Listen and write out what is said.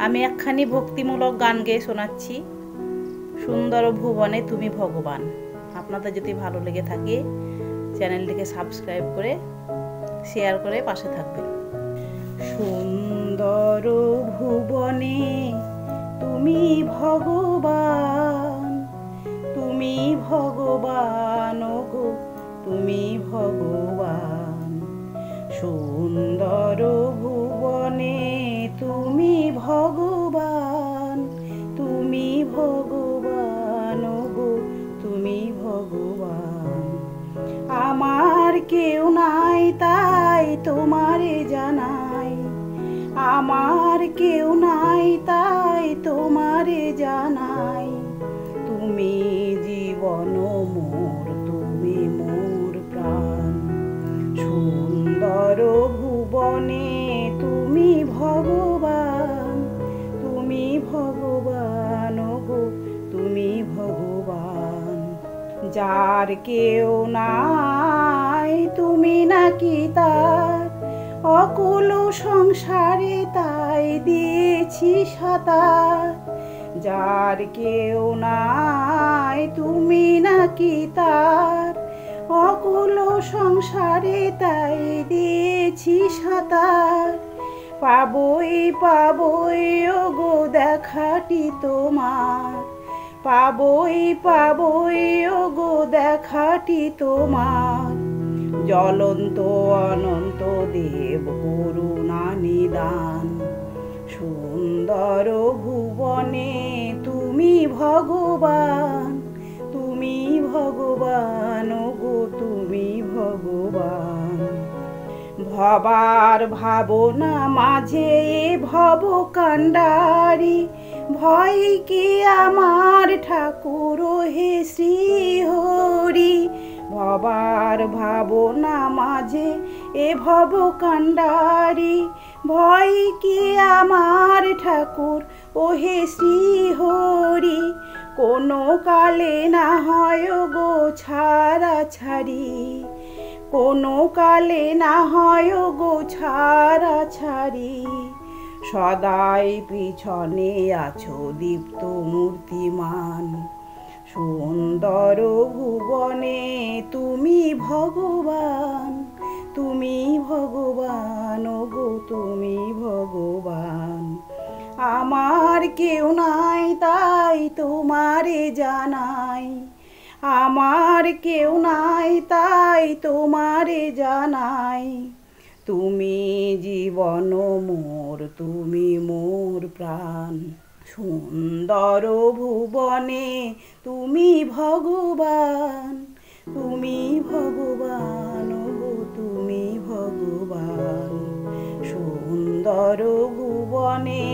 আমি একখানি ভক্তিমূলক গান গেয়ে শোনাচ্ছি, সুন্দর ভুবনে তুমি ভগবান। আপনাদের যদি ভালো লেগে থাকে চ্যানেলটিকে সাবস্ক্রাইব করে শেয়ার করে পাশে থাকবেন। সুন্দর ভুবনে তুমি ভগবান, তুমি ভগবান গো, তুমি ভগবান। সুন্দর ভুবনে তুমি ভগবান, তুমি ভগবান গো, তুমি ভগবান। আমার কেউ নাই তাই তোমারে জানাই, আমার কেউ নাই তাই তোমারে জানাই। তুমি জীবন মোর, তুমি মোর প্রাণ। সুন্দর ভুবনে তুমি ভগবান, তুমি ভগবান গো, তুমি ভগবান। যার কেউ নাই তুমি নাকি তার, অকুল সংসারে তাই দিয়েছি সাঁতার। যার কেউ নাই তুমি নাকি তার, অকুল সংসারে তাই দিয়েছি সাঁতার। পাবই পাবই ওগো দেখাটি তোমার, পাবই পাবই ওগো দেখাটি তোমার। জ্বলন্ত অনন্ত দেব করুণা নিদান। সুন্দর ভুবনে তুমি ভগবান, তুমি ভগবান গো, তুমি ভগবান। ভবার ভাবনা মাঝে ভব কাণ্ডারি, ভয় কি আমার ঠাকুর হে শ্রী হরি। ভবার ভাবনা মাঝে ভব কাণ্ডারি, ভয় কি আমার ঠাকুর ও হে শ্রী হরি। কোনো কালে না হয় গো ছাড়া ছাড়ি, কোনো কালে না হয় গো ছাড়া ছাড়ি। সদাই পিছনে আছো দীপ্ত মূর্তিমান। সুন্দর ভুবনে তুমি ভগবান, তুমি ভগবান গো, তুমি ভগবান। আমার কেউ নাই তাই তোমারে জানাই, আমার কেউ নাই তাই তোমারে জানাই। তুমি জীবন মোর, তুমি মোর প্রাণ। সুন্দর ভুবনে তুমি ভগবান, তুমি ভগবান গো, তুমি ভগবান। সুন্দর ভুবনে